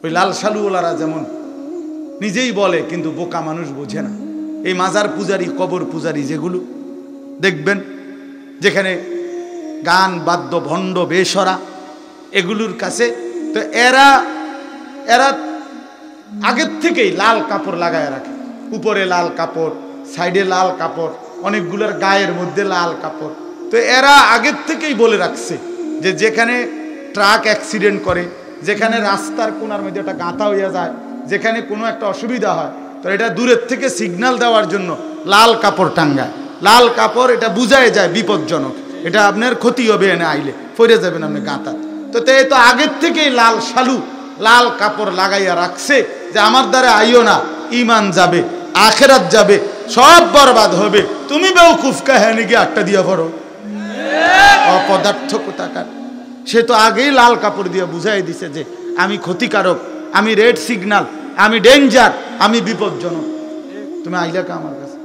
ওই লাল শালুওয়ালারা যেমন নিজেই বলে কিন্তু বোকা মানুষ বোঝে না। এই মাজার পূজারি, কবর পূজারি যেগুলো দেখবেন, যেখানে গান বাদ্য ভণ্ড বেসরা এগুলোর কাছে, তো এরা আগের থেকেই লাল কাপড় লাগায় রাখে। উপরে লাল কাপড়, সাইডে লাল কাপড়, অনেকগুলোর গায়ের মধ্যে লাল কাপড়। তো এরা আগের থেকেই বলে রাখছে যে যেখানে ট্রাক অ্যাক্সিডেন্ট করে, যেখানে রাস্তার কোনার মধ্যে একটা গাঁথা হইয়া যায়, যেখানে কোনো একটা অসুবিধা হয়, তো এটা দূরের থেকে সিগন্যাল দেওয়ার জন্য লাল কাপড় টাঙ্গায়। লাল কাপড় এটা বুঝায় যায় বিপজ্জনক, এটা আপনার ক্ষতি হবে, এনে আইলে ফিরে যাবেন আপনি গাঁথা। তো তো আগের থেকেই লাল শালু, লাল কাপড় লাগাইয়া রাখছে যে আমার দ্বারা আইও না, ইমান যাবে, আখেরাত যাবে, সব বরবাদ হবে। তুমি বেউকুফ কাহিনী গিয়ে আটটা দিয়া পড়ো, অপদার্থ কোথাকার। সে তো আগেই লাল কাপড় দিয়ে বুঝাই দিছে যে আমি ক্ষতিকারক, আমি রেড সিগন্যাল, আমি ডেঞ্জার, আমি বিপজ্জনক। তুমি আইলা কা আমার কাছে?